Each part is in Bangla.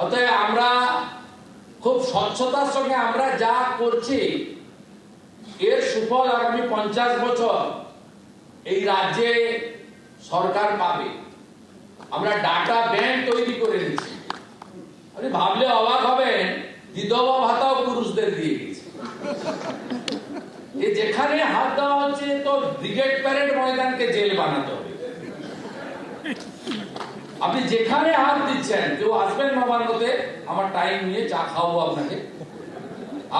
অতএব আমরা খুব স্বচ্ছতার সঙ্গে আমরা যা করছি এর সুফল আগামী 50 বছর এই রাজ্যে সরকার পাবে। আমরা ডাটা ব্যাংক তৈরি করে নিচ্ছি। আপনি ভাবলে অবাক হবেন, বিধবা ভাতাও পুরুষদের দিয়ে দিয়েছে। যেখানে হাত দেওয়া হচ্ছে তো ব্রিগেড প্যারেড ময়দানকে জেল বানাতে হবে। আপনি যেখানে হাত দিচ্ছেন, কেউ আসবেন নবান্নতে, আমার টাইম নিয়ে চা খাওয়াবো আপনাকে,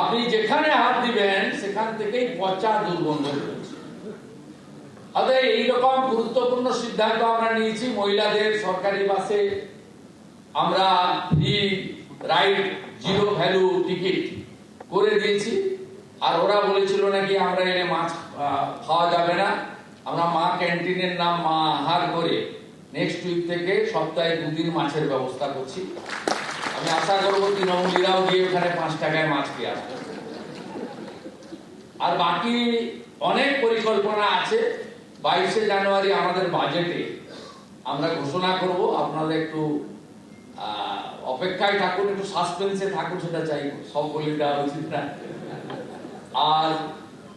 আপনি যেখানে হাত দিবেন সেখান থেকেই পচা দুর্গন্ধ হচ্ছে। অতএব এইরকম গুরুত্বপূর্ণ সিদ্ধান্ত আমরা নিয়েছি। মহিলাদের সরকারি বাসে আমরা free ride, zero value ticket করে দিয়েছি। আর ওরা বলেছিল নাকি আমরা এনে মাছ খাওয়া যাবে না, আমরা মা ক্যান্টিনের নাম মা আহার করে নেক্সট উইক থেকে সপ্তাহে 2 দিন মাছের ব্যবস্থা করছি। আমি আশা করবো তৃণমূলীরাও গিয়ে ওখানে 5 টাকায় মাছ খেয়ে আসবে। আর বাকি অনেক পরিকল্পনা আছে। 22শে জানুয়ারি আমাদের বাজেটে আমরা ঘোষণা করব। আপনারা একটু অপেক্ষায় থাকুন, একটু সাসপেন্সে থাকুন, সেটা চাই, সব বলে দেওয়া উচিত না। আর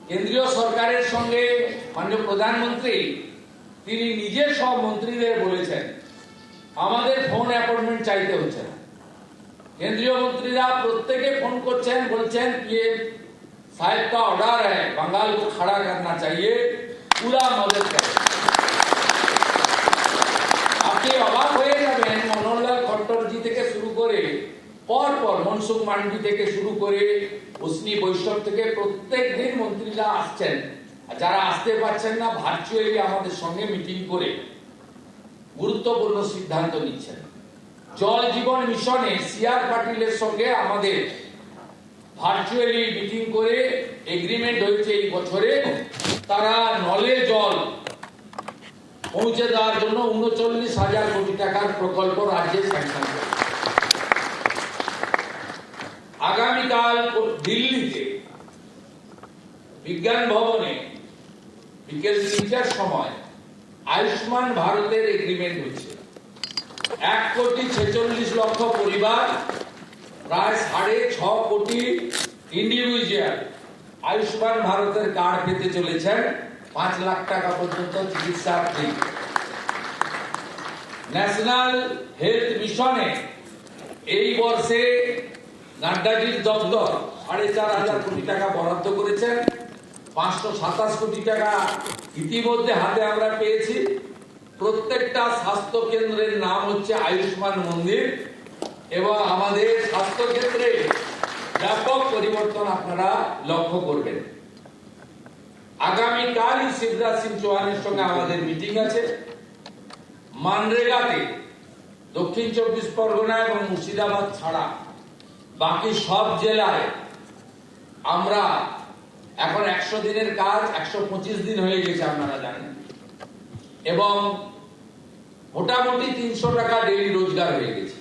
কেন্দ্রীয় সরকারের সঙ্গে মাননীয় প্রধানমন্ত্রী তিনি নিজে সব মন্ত্রীদের বলেছেন আমাদের ফোন অ্যাপয়েন্টমেন্ট চাইতে হচ্ছে না। केंद्रीय मंत्रीरा प्रत्येके फोन करছেন, বলছেন ये साहब का ऑर्डर है, बंगाल को खड़ा करना चाहिए, पूरा मदद करें। আপনি অবাক হয়ে যাবেন, মনোহরলাল খট্টরজি থেকে শুরু করে পরপর মনসুখ মান্ডি থেকে শুরু করে উসনি বৈষ্ণব থেকে প্রত্যেক দিন মন্ত্রীরা আসছেন। যারা আসতে পারছেন না ভার্চুয়ালি আমাদের সঙ্গে মিটিং করে গুরুত্বপূর্ণ সিদ্ধান্ত নিচ্ছেন। জল জীবন মিশনে সিআর পাটিলের সঙ্গে আমাদের ভার্চুয়ালি মিটিং করে এগ্রিমেন্ট হয়েছে এই বছরে তারা নলে জল পৌঁছে দেওয়ার জন্য ৩৯,০০০ কোটি টাকার প্রকল্প রাজ্যে স্যাংশন করেছে। আগামীকাল দিল্লিতে বিজ্ঞান ভবনে বিকেল ৩টার সময় আয়ুষ্মান ভারতের এগ্রিমেন্ট হয়েছে। ১,৪৬,০০,০০০ পরিবার, প্রায় ৬.৫ কোটি ইন্ডিভিজুয়াল আয়ুষ্মান ভারতের কার্ড পেতে চলেছেন। ৫ লাখ টাকা পর্যন্ত চিকিৎসা ফ্রি। ন্যাশনাল হেলথ মিশনে এই বর্ষে নাড্ডাজির দপ্তর ৪,৫০০ কোটি টাকা বরাদ্দ করেছেন। ৫২৭ কোটি টাকা ইতিমধ্যে হাতে আমরা পেয়েছি। প্রত্যেকটা স্বাস্থ্য কেন্দ্রের নাম হচ্ছে আয়ুষ্মান মন্দির এবং আমাদের স্বাস্থ্য ক্ষেত্রে ব্যাপক পরিবর্তন আপনারা লক্ষ্য করবেন। আগামীকালই শিবরাজ সিং চৌহানের সঙ্গে আমাদের মিটিং আছে। মানরেগাতে দক্ষিণ ২৪ পরগনা এবং মুর্শিদাবাদ ছাড়া বাকি সব জেলায় আমরা এখন ১০০ দিনের কাজ ১২৫ দিন হয়ে গেছে আপনারা জানেন, এবং মোটামুটি ৩০০ টাকা ডেইলি রোজগার হয়ে গেছে।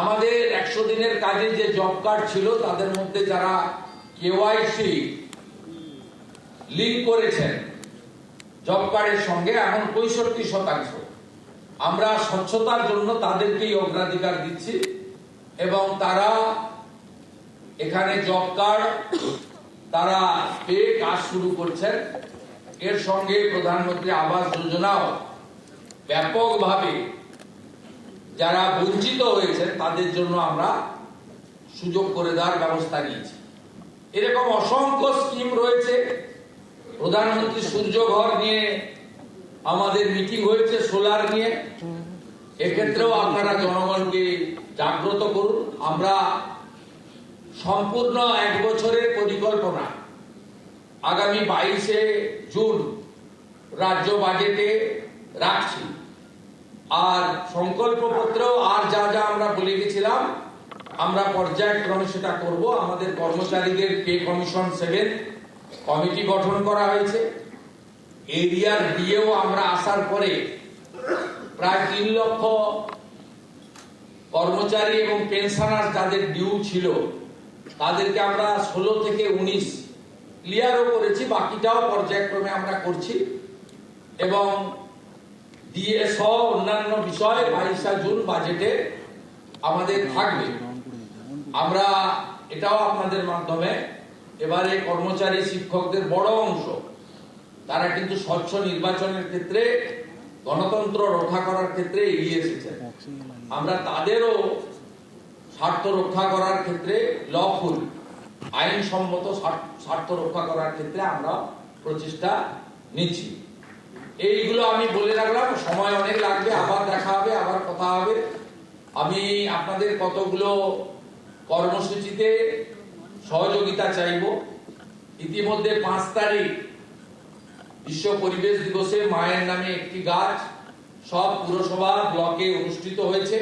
আমাদের ১০০ দিনের কাজে যে জব কার্ড ছিল তাদের মধ্যে যারা কেওয়াইসি লিংক করেছেন জব কার্ডের সঙ্গে এখন ৬৫%। আমরা স্বচ্ছতার জন্য তাদেরকেই অগ্রাধিকার দিচ্ছি এবং তারা এখানে জব কার্ড তারা পেয়ে কাজ শুরু করছেন। এর সঙ্গে প্রধানমন্ত্রী আবাস যোজনাও ব্যাপকভাবে যারা বঞ্চিত হয়েছেন তাদের জন্য আমরা সুযোগ করে দেওয়ার ব্যবস্থা নিয়েছি। এরকম অসংখ্য স্কিম রয়েছে। প্রধানমন্ত্রী সূর্যঘর নিয়ে আমাদের মিটিং হয়েছে, সোলার নিয়ে। এক্ষেত্রেও আপনারা জনগণকে জাগ্রত করুন। আমরা সম্পূর্ণ 1 বছরের পরিকল্পনা আগামী 22শে জুন রাজ্য বাজেটে রাখছি। আর সংকল্পপত্র আর যা যা আমরা বলে গেছিলাম আমরা পর্যায়ক্রমে সেটা করব। আমাদের কর্মচারীদের পে কমিশন 7 কমিটি গঠন করা হয়েছে। এরিয়ার দিয়েও আমরা আসার পরে প্রায় ৩ লক্ষ কর্মচারী এবং পেনশনার যাদের ডিউ ছিল তাদেরকে আমরা 16 থেকে 19 ক্লিয়ারও করেছি। বাকিটাও পর্যায়ক্রমে আমরা করছি এবং ডিএ সহ অন্যান্য বিষয় 22শে জুন বাজেটে আমাদের থাকবে। আমরা এটাও আপনাদের মাধ্যমে এবারে কর্মচারী শিক্ষকদের বড় অংশ তারা কিন্তু স্বচ্ছ নির্বাচনের ক্ষেত্রে গণতন্ত্র রক্ষা করার ক্ষেত্রে এগিয়ে এসেছেন। আমরা তাদেরও স্বার্থ রক্ষা করার ক্ষেত্রে লফুল আইনসম্মত স্বার্থ রক্ষা করার ক্ষেত্রে আমরা প্রচেষ্টা নিচ্ছি। এইগুলো আমি বলে রাখলাম, সময় অনেক লাগবে, আবার দেখা হবে, আবার কথা হবে। আমি আপনাদের কতগুলো কর্মসূচিতে সহযোগিতা চাইব। ইতিমধ্যে 5 তারিখ বিশ্ব পরিবেশ দিবসে মায়ের নামে একটি গাছ সব পুরসভা ব্লকে অনুষ্ঠিত হয়েছে,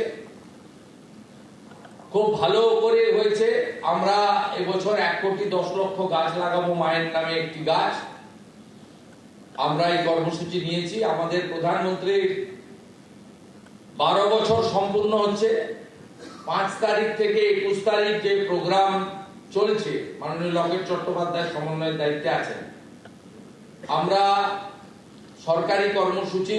খুব ভালো করে হয়েছে। আমরা এবছর 1,10,00,000 গাছ লাগাবো মায়ের নামে একটি গাছ। আমরা এই কর্মসূচি নিয়েছি। আমাদের প্রধানমন্ত্রীর 12 বছর সম্পূর্ণ হচ্ছে। 5 তারিখ থেকে 21 তারিখ যে প্রোগ্রাম চলছে, মাননীয় লকেট চট্টোপাধ্যায় সমন্বয়ের দায়িত্বে আছেন। আমরা সরকারি কর্মসূচি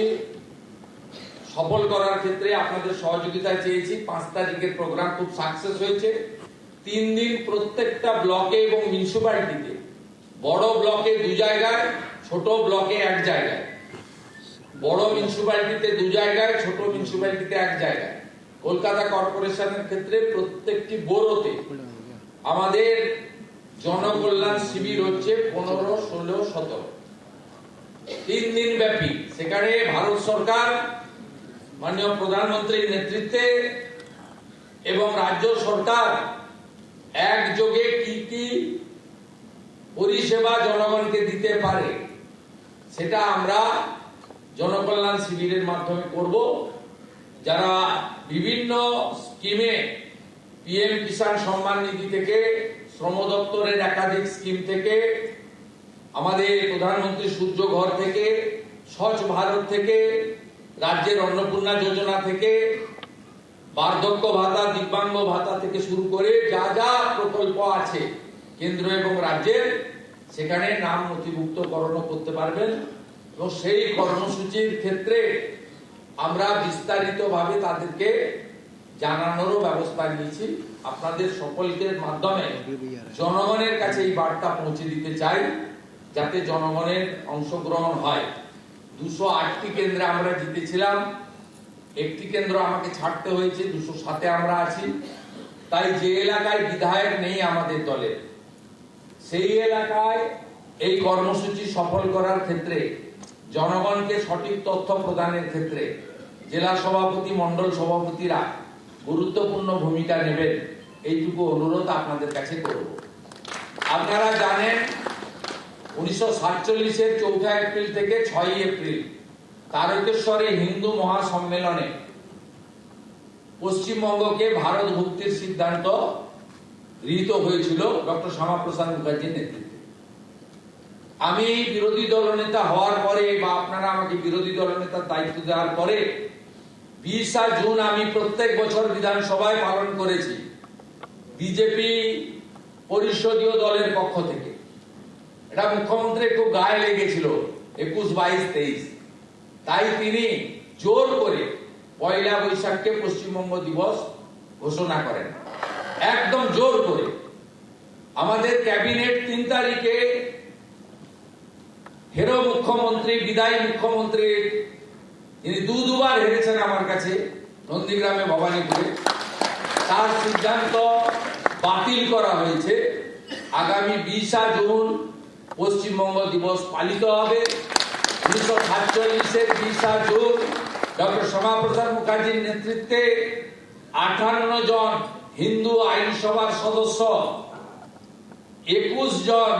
সফল করার ক্ষেত্রে আপনাদের সহযোগিতা চেয়েছি। 5 তারিখের প্রোগ্রাম খুব সাকসেস হয়েছে। 3 দিন প্রত্যেকটা ব্লকে এবং মিউনিসিপ্যালিটিতে, বড় ব্লকে 2 জায়গায়, ছোট ব্লকে 1 জায়গায়, বড় মিউনিসিপ্যালিটিতে 2 জায়গায়, ছোট মিউনিসিপ্যালিটিতে 1 জায়গায়। কলকাতা কর্পোরেশনের ক্ষেত্রে প্রত্যেকটি বড়োতে আমাদের জনকল্যাণ শিবির হচ্ছে 15, 16, 17, 3 দিন ব্যাপী। সেখানে ভারত সরকার মাননীয় প্রধানমন্ত্রীর নেতৃত্বে এবং রাজ্য সরকার একযোগে কি কি পরিষেবা জনগণকে দিতে পারে সেটা আমরা জনকল্যাণ শিবিরের মাধ্যমে করব। যারা বিভিন্ন স্কিমে, পিএম কিষাণ সম্মান নিধি থেকে, শ্রম দপ্তরের একাধিক স্কিম থেকে, আমাদের প্রধানমন্ত্রী সূর্য ঘর থেকে, স্বচ্ছ ভারত থেকে, রাজ্যের অন্নপূর্ণা যোজনা থেকে, বার্ধক্য ভাতা, দিব্যাঙ্গ ভাতা থেকে শুরু করে যা যা প্রকল্প আছে কেন্দ্র এবং রাজ্যের, সেখানে নাম নথিভুক্তকরণ করতে পারবেন। এবং সেই কর্মসূচির ক্ষেত্রে আমরা বিস্তারিতভাবে তাদেরকে জানানোরও ব্যবস্থা নিয়েছি। আপনাদের সকলের মাধ্যমে জনগণের কাছে এই বার্তা পৌঁছে দিতে চাই, যাতে জনগণের অংশগ্রহণ হয়। 208টি কেন্দ্রে আমরা জিতেছিলাম, একটি কেন্দ্র আমাকে ছাড়তে হয়েছে, 207-এ আমরা আছি। তাই যে এলাকায় বিধায়ক নেই আমাদের দলের, সেই এলাকায় এই কর্মসূচি সফল করার ক্ষেত্রে, জনগণকে সঠিক তথ্য প্রদানের ক্ষেত্রে জেলা সভাপতি, মন্ডল সভাপতিরা গুরুত্বপূর্ণ ভূমিকা নেবেন, এইটুকু অনুরোধ আপনাদের কাছে করব। আপনারা জানেন 1947-এর 4 এপ্রিল থেকে 6 এপ্রিল তারকেশ্বরে হিন্দু মহাসম্মেলনে পশ্চিমবঙ্গকে ভারত ভুক্তির সিদ্ধান্ত গৃহীত হয়েছিল ডক্টর শ্যামাপ্রসাদ মুখার্জির নেতৃত্বে। আমি বিরোধী দলনেতা হওয়ার পরে, বা আপনারা আমাকে বিরোধী দলনেতার দায়িত্ব দেওয়ার পরে 20 জুন আমি প্রত্যেক বছর বিধানসভায় পালন করেছি বিজেপি পরিষদীয় দলের পক্ষ থেকে। এটা মুখ্যমন্ত্রীর খুব গায়ে লেগেছিল 21, 22, 23। তাই তিনি জোর করে 1 বৈশাখকে পশ্চিমবঙ্গ দিবস ঘোষণা করেন, একদম জোর করে। আমাদের ক্যাবিনেট 3 তারিখে হেরো মুখ্যমন্ত্রী, বিদায়ী মুখ্যমন্ত্রী, যিনি দুবার হেরেছেন আমার কাছে নন্দীগ্রামে, ভবানীপুরে, তার সিদ্ধান্ত বাতিল করা হয়েছে। আগামী 20 জুন পশ্চিমবঙ্গ দিবস পালিত হবে। 1947-এর 20 জুন ডক্টর শ্যামাপ্রসাদ মুখার্জির নেতৃত্বে 58 জন হিন্দু আইনসভার সদস্য, 21 জন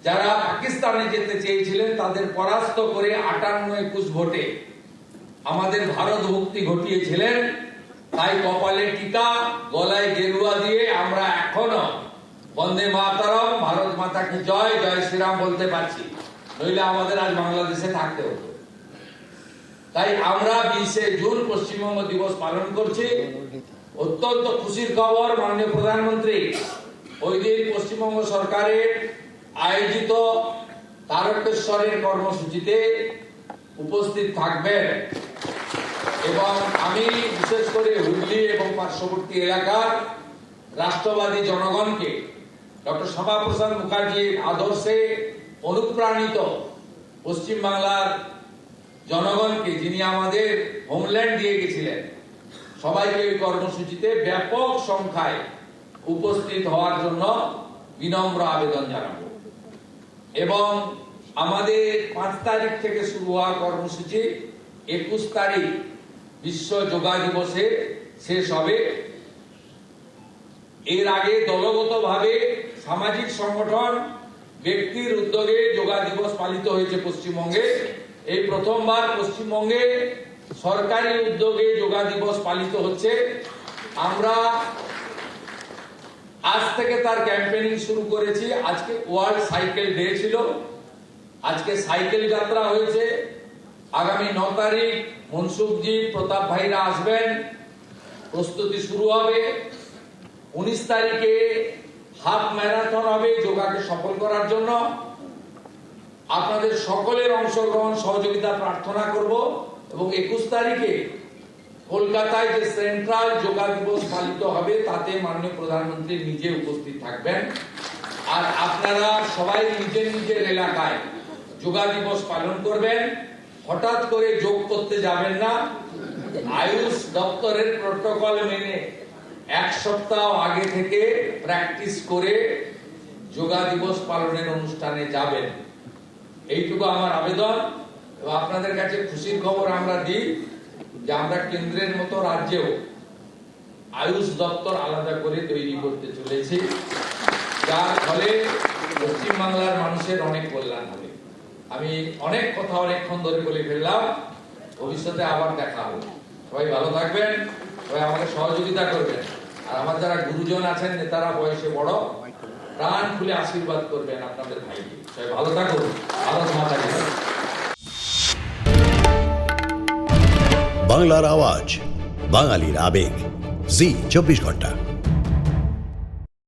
যারা পাকিস্তানে যেতে চেয়েছিলেন তাদের পরাস্ত করে 58-21 ভোটে আমাদের ভারত মুক্তি ঘটিয়েছিলেন। তাই কপালে টিকা, গলায় গেরুয়া দিয়ে আমরা এখনো বন্দে মাতরম, ভারত মাতা কি জয়, জয় শ্রীরাম বলতে পারছি, নইলে আমাদের আজ বাংলাদেশে থাকতে হতো। তাই আমরা 20 জুন পশ্চিমবঙ্গ দিবস পালন করছি। অত্যন্ত খুশির খবর, মাননীয় প্রধানমন্ত্রী ওই দিন পশ্চিমবঙ্গ সরকারের আয়োজিত তারকেশ্বরের কর্মসূচিতে উপস্থিত থাকবেন। এবং আমি বিশেষ করে হুগলি হুগলি এবং পার্শ্ববর্তী এলাকার রাষ্ট্রবাদী জনগণকে ডক্টর শ্যামাপ্রসাদ মুখার্জির আদর্শে অনুপ্রাণিত পশ্চিমবাংলার জনগণকে, যিনি আমাদের হোমল্যান্ড দিয়ে গেছিলেন, সবাইকে ওই কর্মসূচিতে ব্যাপক সংখ্যায় উপস্থিত হওয়ার জন্য বিনম্র আবেদন জানাবো। এবং আমাদের 5 তারিখ থেকে শুরু হওয়া কর্মসূচি 21 তারিখ বিশ্ব যোগা দিবসে শেষ হবে। এর আগে দলগতভাবে সামাজিক সংগঠন, ব্যক্তির উদ্যোগে যোগা দিবস পালিত হয়েছে পশ্চিমবঙ্গে। এই প্রথমবার পশ্চিমবঙ্গে সরকারি উদ্যোগে যোগা দিবস পালিত হচ্ছে। আমরা আজ থেকে তার ক্যাম্পেইনিং শুরু করেছি। আজকে ওয়ার্ল্ড সাইকেল ডে ছিল, আজকে সাইকেল যাত্রা হয়েছে। আগামী 9 তারিখ মনসুখজি, প্রতাপ ভাইরা আসবেন, প্রস্তুতি শুরু হবে। 19 তারিখে হাফ ম্যারাথন হবে যোগাকে সফল করার জন্য। আপনাদের সকলের অংশগ্রহণ সহযোগিতা প্রার্থনা করব। এবং 21 তারিখে কলকাতায় যে সেন্ট্রাল যোগা দিবস পালিত হবে তাতে মাননীয় প্রধানমন্ত্রী নিজে উপস্থিত থাকবেন। আর আপনারা সবাই নিজের নিজের এলাকায় যোগা দিবস পালন করবেন। হঠাৎ করে যোগ করতে যাবেন না। আয়ুষ দপ্তরের প্রোটোকল মেনে 1 সপ্তাহ আগে থেকে প্র্যাকটিস করে যোগা দিবস পালনের অনুষ্ঠানে যাবেন। এইটুকু আমার আবেদন। এবং আপনাদের কাছে খুশির খবর আমরা দিই যে আমরা কেন্দ্রের মতো রাজ্যেও আয়ুষ দপ্তর আলাদা করে তৈরি করতে চলেছি, যার ফলে পশ্চিমবাংলার মানুষের অনেক কল্যাণ হবে। আমি অনেক কথা অনেকক্ষণ ধরে বলে ফেললাম, ভবিষ্যতে আবার দেখা হবে। সবাই ভালো থাকবেন, সবাই আমাকে সহযোগিতা করবেন। আর আমার যারা গুরুজন আছেন, নেতারা, বয়সে বড়, প্রাণ খুলে আশীর্বাদ করবেন আপনাদের ভাইকে। সবাই ভালো থাকুন। ভারত মাতা কি জয়। বাংলার আওয়াজ, বাঙালির আবেগ, জি 24 ঘন্টা।